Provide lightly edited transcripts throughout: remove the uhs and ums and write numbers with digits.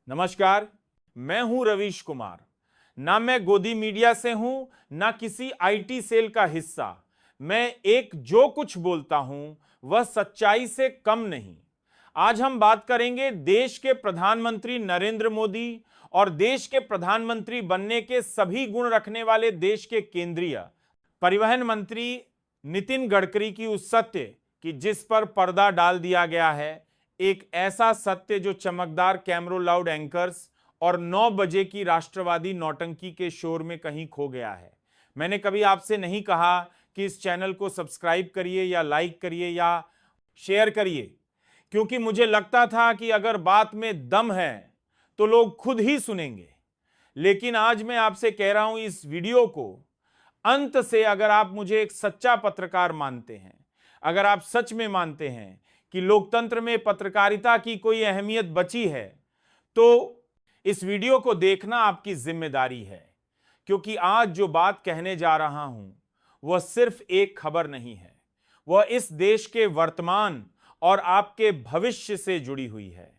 नमस्कार, मैं हूं रवीश कुमार। ना मैं गोदी मीडिया से हूं, ना किसी आईटी सेल का हिस्सा। मैं जो कुछ बोलता हूं वह सच्चाई से कम नहीं। आज हम बात करेंगे देश के प्रधानमंत्री नरेंद्र मोदी और देश के प्रधानमंत्री बनने के सभी गुण रखने वाले देश के केंद्रीय परिवहन मंत्री नितिन गडकरी की उस सत्य कि जिस पर पर्दा डाल दिया गया है। एक ऐसा सत्य जो चमकदार कैमरो लाउड एंकर्स और 9 बजे की राष्ट्रवादी नौटंकी के शोर में कहीं खो गया है। मैंने कभी आपसे नहीं कहा कि इस चैनल को सब्सक्राइब करिए या लाइक करिए या शेयर करिए, क्योंकि मुझे लगता था कि अगर बात में दम है तो लोग खुद ही सुनेंगे। लेकिन आज मैं आपसे कह रहा हूं, इस वीडियो को अंत से अगर आप मुझे एक सच्चा पत्रकार मानते हैं, अगर आप सच में मानते हैं कि लोकतंत्र में पत्रकारिता की कोई अहमियत बची है, तो इस वीडियो को देखना आपकी जिम्मेदारी है। क्योंकि आज जो बात कहने जा रहा हूं वह सिर्फ एक खबर नहीं है, वह इस देश के वर्तमान और आपके भविष्य से जुड़ी हुई है।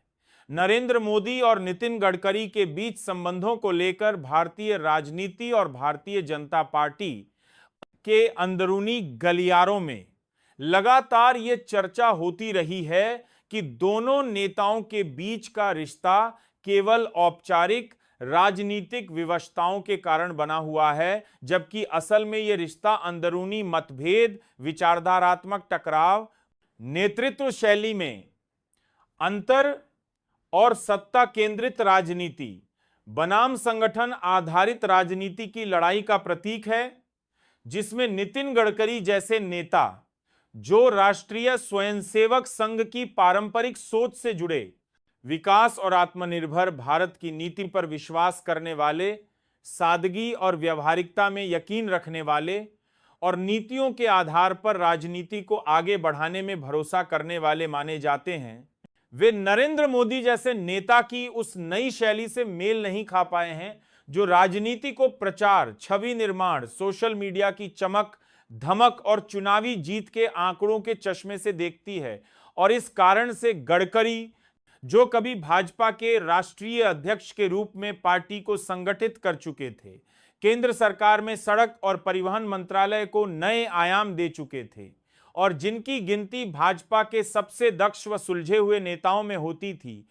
नरेंद्र मोदी और नितिन गडकरी के बीच संबंधों को लेकर भारतीय राजनीति और भारतीय जनता पार्टी के अंदरूनी गलियारों में लगातार ये चर्चा होती रही है कि दोनों नेताओं के बीच का रिश्ता केवल औपचारिक राजनीतिक विवशताओं के कारण बना हुआ है, जबकि असल में यह रिश्ता अंदरूनी मतभेद, विचारधारात्मक टकराव, नेतृत्व शैली में अंतर और सत्ता केंद्रित राजनीति बनाम संगठन आधारित राजनीति की लड़ाई का प्रतीक है, जिसमें नितिन गडकरी जैसे नेता, जो राष्ट्रीय स्वयंसेवक संघ की पारंपरिक सोच से जुड़े, विकास और आत्मनिर्भर भारत की नीति पर विश्वास करने वाले, सादगी और व्यवहारिकता में यकीन रखने वाले और नीतियों के आधार पर राजनीति को आगे बढ़ाने में भरोसा करने वाले माने जाते हैं, वे नरेंद्र मोदी जैसे नेता की उस नई शैली से मेल नहीं खा पाए हैं जो राजनीति को प्रचार, छवि निर्माण, सोशल मीडिया की चमक धमक और चुनावी जीत के आंकड़ों के चश्मे से देखती है। और इस कारण से गडकरी, जो कभी भाजपा के राष्ट्रीय अध्यक्ष के रूप में पार्टी को संगठित कर चुके थे, केंद्र सरकार में सड़क और परिवहन मंत्रालय को नए आयाम दे चुके थे और जिनकी गिनती भाजपा के सबसे दक्ष व सुलझे हुए नेताओं में होती थी,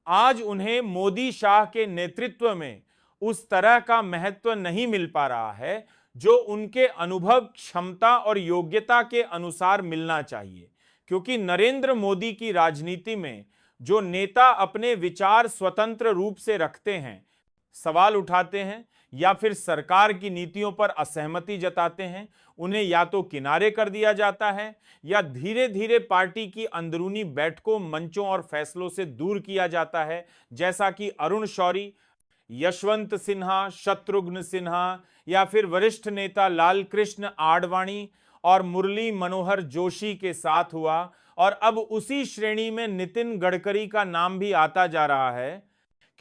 आज उन्हें मोदी शाह के नेतृत्व में उस तरह का महत्व नहीं मिल पा रहा है जो उनके अनुभव, क्षमता और योग्यता के अनुसार मिलना चाहिए। क्योंकि नरेंद्र मोदी की राजनीति में जो नेता अपने विचार स्वतंत्र रूप से रखते हैं, सवाल उठाते हैं या फिर सरकार की नीतियों पर असहमति जताते हैं, उन्हें या तो किनारे कर दिया जाता है या धीरे धीरे पार्टी की अंदरूनी बैठकों, मंचों और फैसलों से दूर किया जाता है, जैसा कि अरुण शौरी, यशवंत सिन्हा, शत्रुघ्न सिन्हा या फिर वरिष्ठ नेता लालकृष्ण आडवाणी और मुरली मनोहर जोशी के साथ हुआ। और अब उसी श्रेणी में नितिन गडकरी का नाम भी आता जा रहा है,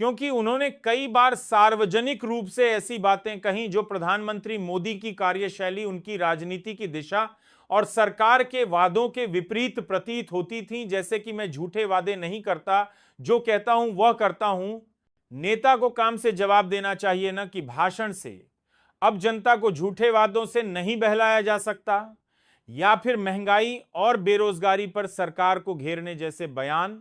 क्योंकि उन्होंने कई बार सार्वजनिक रूप से ऐसी बातें कही जो प्रधानमंत्री मोदी की कार्यशैली, उनकी राजनीति की दिशा और सरकार के वादों के विपरीत प्रतीत होती थी। जैसे कि मैं झूठे वादे नहीं करता, जो कहता हूं वह करता हूं। नेता को काम से जवाब देना चाहिए, ना कि भाषण से। अब जनता को झूठे वादों से नहीं बहलाया जा सकता, या फिर महंगाई और बेरोजगारी पर सरकार को घेरने जैसे बयान,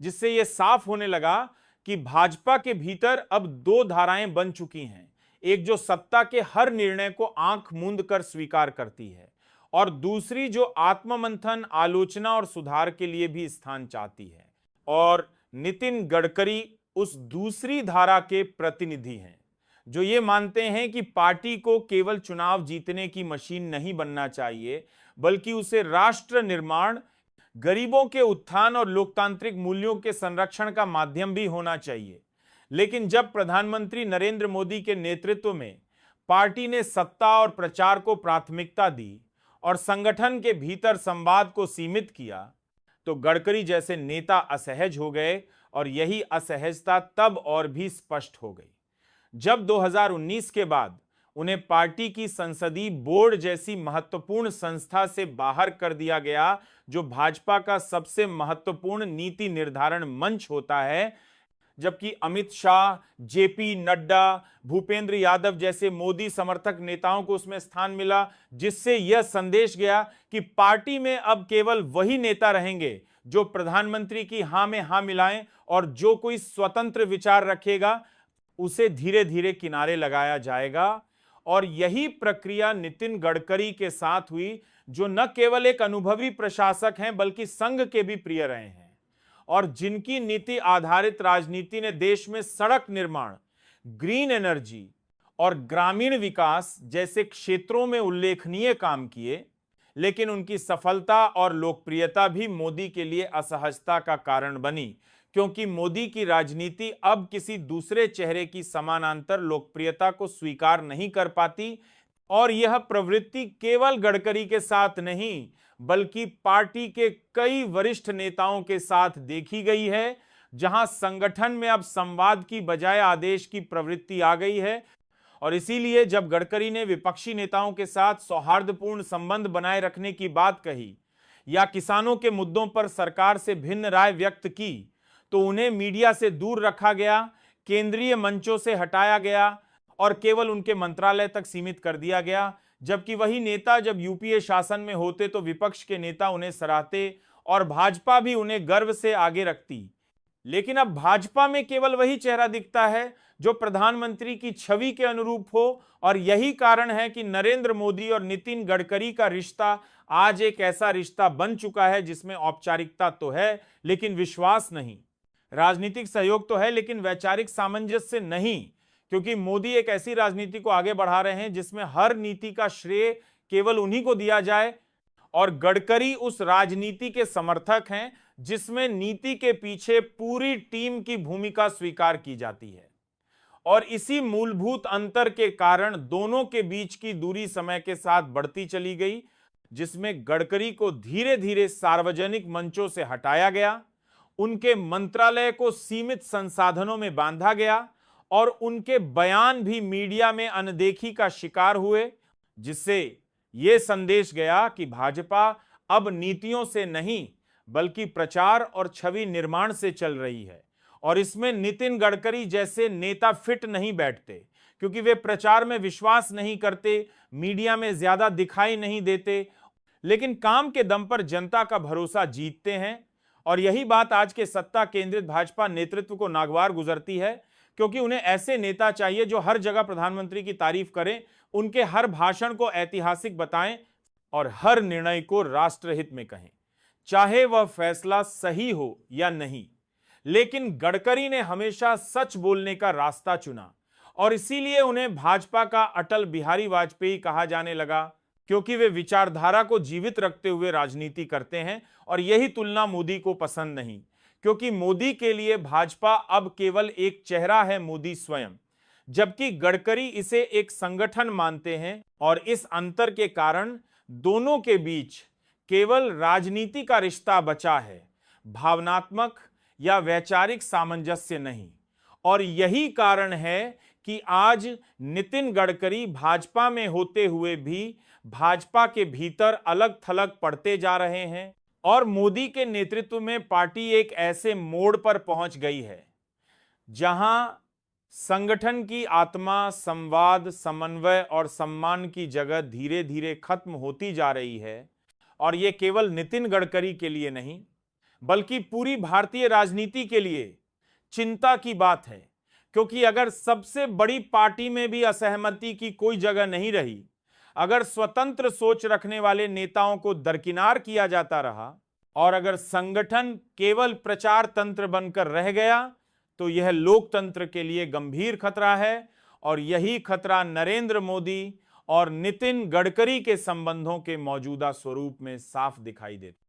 जिससे यह साफ होने लगा कि भाजपा के भीतर अब 2 धाराएं बन चुकी हैं। एक जो सत्ता के हर निर्णय को आंख मूंद कर स्वीकार करती है और दूसरी जो आत्ममंथन, आलोचना और सुधार के लिए भी स्थान चाहती है। और नितिन गडकरी उस दूसरी धारा के प्रतिनिधि हैं, जो ये मानते हैं कि पार्टी को केवल चुनाव जीतने की मशीन नहीं बनना चाहिए, बल्कि उसे राष्ट्र निर्माण, गरीबों के उत्थान और लोकतांत्रिक मूल्यों के संरक्षण का माध्यम भी होना चाहिए। लेकिन जब प्रधानमंत्री नरेंद्र मोदी के नेतृत्व में पार्टी ने सत्ता और प्रचार को प्राथमिकता दी और संगठन के भीतर संवाद को सीमित किया, तो गडकरी जैसे नेता असहज हो गए और यही असहजता तब और भी स्पष्ट हो गई जब 2019 के बाद उन्हें पार्टी की संसदीय बोर्ड जैसी महत्वपूर्ण संस्था से बाहर कर दिया गया, जो भाजपा का सबसे महत्वपूर्ण नीति निर्धारण मंच होता है, जबकि अमित शाह, जेपी नड्डा, भूपेंद्र यादव जैसे मोदी समर्थक नेताओं को उसमें स्थान मिला, जिससे यह संदेश गया कि पार्टी में अब केवल वही नेता रहेंगे जो प्रधानमंत्री की हां में हां मिलाएं, और जो कोई स्वतंत्र विचार रखेगा उसे धीरे धीरे किनारे लगाया जाएगा। और यही प्रक्रिया नितिन गडकरी के साथ हुई, जो न केवल एक अनुभवी प्रशासक हैं बल्कि संघ के भी प्रिय रहे हैं, और जिनकी नीति आधारित राजनीति ने देश में सड़क निर्माण, ग्रीन एनर्जी और ग्रामीण विकास जैसे क्षेत्रों में उल्लेखनीय काम किए। लेकिन उनकी सफलता और लोकप्रियता भी मोदी के लिए असहजता का कारण बनी, क्योंकि मोदी की राजनीति अब किसी दूसरे चेहरे की समानांतर लोकप्रियता को स्वीकार नहीं कर पाती। और यह प्रवृत्ति केवल गडकरी के साथ नहीं बल्कि पार्टी के कई वरिष्ठ नेताओं के साथ देखी गई है, जहां संगठन में अब संवाद की बजाय आदेश की प्रवृत्ति आ गई है। और इसीलिए जब गडकरी ने विपक्षी नेताओं के साथ सौहार्दपूर्ण संबंध बनाए रखने की बात कही या किसानों के मुद्दों पर सरकार से भिन्न राय व्यक्त की, तो उन्हें मीडिया से दूर रखा गया, केंद्रीय मंचों से हटाया गया और केवल उनके मंत्रालय तक सीमित कर दिया गया। जबकि वही नेता जब यूपीए शासन में होते तो विपक्ष के नेता उन्हें सराहते और भाजपा भी उन्हें गर्व से आगे रखती। लेकिन अब भाजपा में केवल वही चेहरा दिखता है जो प्रधानमंत्री की छवि के अनुरूप हो, और यही कारण है कि नरेंद्र मोदी और नितिन गडकरी का रिश्ता आज एक ऐसा रिश्ता बन चुका है जिसमें औपचारिकता तो है लेकिन विश्वास नहीं, राजनीतिक सहयोग तो है लेकिन वैचारिक सामंजस्य नहीं, क्योंकि मोदी एक ऐसी राजनीति को आगे बढ़ा रहे हैं जिसमें हर नीति का श्रेय केवल उन्हीं को दिया जाए, और गडकरी उस राजनीति के समर्थक हैं जिसमें नीति के पीछे पूरी टीम की भूमिका स्वीकार की जाती है। और इसी मूलभूत अंतर के कारण दोनों के बीच की दूरी समय के साथ बढ़ती चली गई, जिसमें गडकरी को धीरे धीरे सार्वजनिक मंचों से हटाया गया, उनके मंत्रालय को सीमित संसाधनों में बांधा गया और उनके बयान भी मीडिया में अनदेखी का शिकार हुए, जिससे यह संदेश गया कि भाजपा अब नीतियों से नहीं बल्कि प्रचार और छवि निर्माण से चल रही है। और इसमें नितिन गडकरी जैसे नेता फिट नहीं बैठते, क्योंकि वे प्रचार में विश्वास नहीं करते, मीडिया में ज्यादा दिखाई नहीं देते, लेकिन काम के दम पर जनता का भरोसा जीतते हैं। और यही बात आज के सत्ता केंद्रित भाजपा नेतृत्व को नागवार गुजरती है, क्योंकि उन्हें ऐसे नेता चाहिए जो हर जगह प्रधानमंत्री की तारीफ करें, उनके हर भाषण को ऐतिहासिक बताएं और हर निर्णय को राष्ट्रहित में कहें, चाहे वह फैसला सही हो या नहीं। लेकिन गडकरी ने हमेशा सच बोलने का रास्ता चुना, और इसीलिए उन्हें भाजपा का अटल बिहारी वाजपेयी कहा जाने लगा, क्योंकि वे विचारधारा को जीवित रखते हुए राजनीति करते हैं। और यही तुलना मोदी को पसंद नहीं, क्योंकि मोदी के लिए भाजपा अब केवल एक चेहरा है, मोदी स्वयं, जबकि गडकरी इसे एक संगठन मानते हैं। और इस अंतर के कारण दोनों के बीच केवल राजनीति का रिश्ता बचा है, भावनात्मक या वैचारिक सामंजस्य नहीं। और यही कारण है कि आज नितिन गडकरी भाजपा में होते हुए भी भाजपा के भीतर अलग थलग पड़ते जा रहे हैं, और मोदी के नेतृत्व में पार्टी एक ऐसे मोड़ पर पहुंच गई है जहां संगठन की आत्मा संवाद, समन्वय और सम्मान की जगह धीरे धीरे खत्म होती जा रही है। और यह केवल नितिन गडकरी के लिए नहीं बल्कि पूरी भारतीय राजनीति के लिए चिंता की बात है, क्योंकि अगर सबसे बड़ी पार्टी में भी असहमति की कोई जगह नहीं रही, अगर स्वतंत्र सोच रखने वाले नेताओं को दरकिनार किया जाता रहा और अगर संगठन केवल प्रचार तंत्र बनकर रह गया, तो यह लोकतंत्र के लिए गंभीर खतरा है। और यही खतरा नरेंद्र मोदी और नितिन गडकरी के संबंधों के मौजूदा स्वरूप में साफ दिखाई देता है।